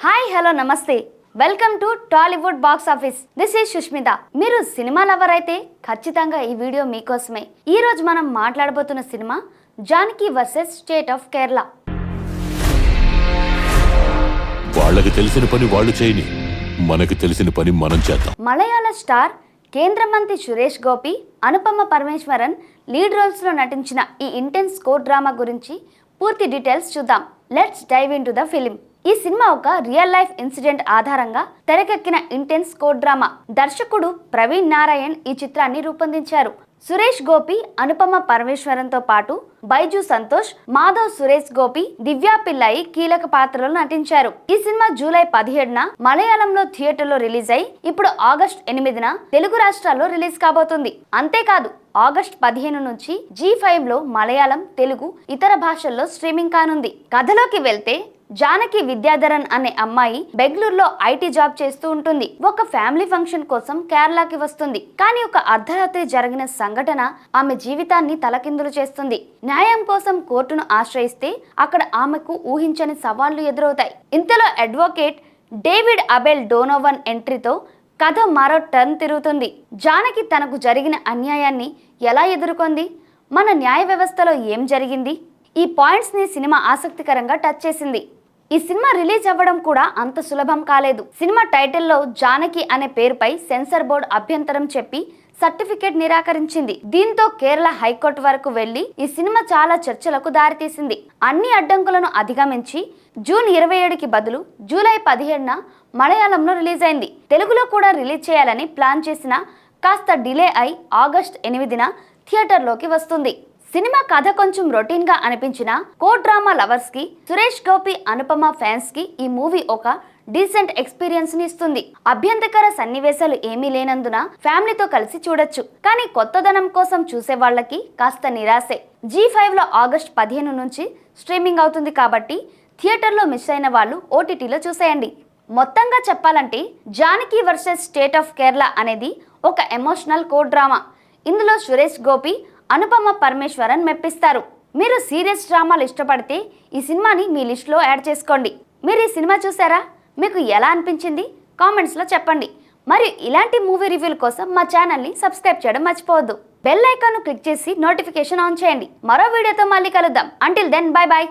Hi hello నమస్తే welcome to Tollywood box office. This is Sushmita. మీరు cinema lover అయితే ఖచ్చితంగా ఈ వీడియో మీకోసమే. ఈ రోజు మనం మాట్లాడబోతున్న cinema Janaki versus state of Kerala. వాళ్ళకి తెలిసిన పని వాళ్ళు చేయని, మనకి తెలిసిన పని మనం చేద్దాం. మలయాళ స్టార్ కేంద్ర మంత్రి సురేష్ గోపి, అనుపమ పరమేశ్వరన్ లీడ్ రోల్స్ లో నటించిన ఈ ఇంటెన్స్ కోర్ట్ డ్రామా గురించి పూర్తి డీటెయిల్స్ చూద్దాం. Let's dive into the film. ఈ సినిమా ఒక రియల్ లైఫ్ ఇన్సిడెంట్ ఆధారంగా తెరకెక్కిన ఇంటెన్స్ కోర్ట్ డ్రామా. దర్శకుడు ప్రవీణ్ నారాయణ్ ఈ చిత్రాన్ని రూపొందించారు. సురేష్ గోపి, అనుపమ పరమేశ్వరన్ తో పాటు బైజు సంతోష్, మాధవ్ సురేష్ గోపి, దివ్యా పిల్లాయి కీలక పాత్రలో నటించారు. ఈ సినిమా జూలై 17న మలయాళంలో థియేటర్లో రిలీజ్ అయి ఇప్పుడు ఆగస్ట్ 8న తెలుగు రాష్ట్రాల్లో రిలీజ్ కాబోతుంది. అంతేకాదు ఆగస్ట్ 15 నుంచి G5 లో మలయాళం, తెలుగు, ఇతర భాషల్లో స్ట్రీమింగ్ కానుంది. కథలోకి వెళ్తే జానకి విద్యాధరన్ అనే అమ్మాయి బెంగళూరులో ఐటీ జాబ్ చేస్తూ ఉంటుంది. ఒక ఫ్యామిలీ ఫంక్షన్ కోసం కేరళకి వస్తుంది. కానీ ఒక అర్ధరాత్రి జరిగిన సంఘటన ఆమె జీవితాన్ని తలకిందులు చేస్తుంది. న్యాయం కోసం కోర్టును ఆశ్రయిస్తే అక్కడ ఆమెకు ఊహించని సవాళ్లు ఎదురవుతాయి. ఇంతలో అడ్వకేట్ డేవిడ్ అబెల్ డోనోవన్ ఎంట్రీతో కథ మరో టర్న్ తిరుగుతుంది. జానకి తనకు జరిగిన అన్యాయాన్ని ఎలా ఎదుర్కొంది, మన న్యాయ వ్యవస్థలో ఏం జరిగింది, ఈ పాయింట్స్ ని సినిమా ఆసక్తికరంగా టచ్ చేసింది. ఈ సినిమా రిలీజ్ అవ్వడం కూడా అంత సులభం కాలేదు. సినిమా టైటిల్లో జానకి అనే పేరుపై సెన్సార్ బోర్డు అభ్యంతరం చెప్పి సర్టిఫికేట్ నిరాకరించింది. దీంతో కేరళ హైకోర్టు వరకు వెళ్లి ఈ సినిమా చాలా చర్చలకు దారితీసింది. అన్ని అడ్డంకులను అధిగమించి జూన్ 27కి బదులు జూలై 17న మలయాళంలో రిలీజ్ అయింది. తెలుగులో కూడా రిలీజ్ చేయాలని ప్లాన్ చేసిన కాస్త డిలే అయి ఆగస్ట్ 8న థియేటర్లోకి వస్తుంది. సినిమా కథ కొంచెం రొటీన్ గా అనిపించిన కోర్ట్ డ్రామా లవర్స్ కి, సురేష్ గోపి, అనుపమ ఫ్యాన్స్ కి ఈ మూవీ ఒక డీసెంట్ ఎక్స్పీరియన్స్ ని ఇస్తుంది. అభ్యంతరకర సన్నివేశాలు ఏమీ లేనందున ఫ్యామిలీతో కలిసి చూడొచ్చు. కానీ కొత్తదనం కోసం చూసే వాళ్ళకి కాస్త నిరాశే. G5 లో ఆగస్ట్ 15 నుంచి స్ట్రీమింగ్ అవుతుంది కాబట్టి థియేటర్లో మిస్ అయిన వాళ్ళు OTTలో చూసేయండి. మొత్తంగా చెప్పాలంటే Janaki versus state of Kerala అనేది ఒక ఎమోషనల్ కోర్ట్ డ్రామా. ఇందులో సురేష్ గోపి, అనుపమ పరమేశ్వరన్ మెప్పిస్తారు. మీరు సీరియస్ డ్రామాలు ఇష్టపడితే ఈ సినిమాని మీ లిస్ట్లో యాడ్ చేసుకోండి. మీరు ఈ సినిమా చూసారా? మీకు ఎలా అనిపించింది? కామెంట్స్లో చెప్పండి. మరియు ఇలాంటి మూవీ రివ్యూల కోసం మా ఛానల్ని సబ్స్క్రైబ్ చేయడం మర్చిపోవద్దు. బెల్ ఐకాన్ను క్లిక్ చేసి నోటిఫికేషన్ ఆన్ చేయండి. మరో వీడియోతో మళ్ళీ కలుద్దాం. Until then bye bye.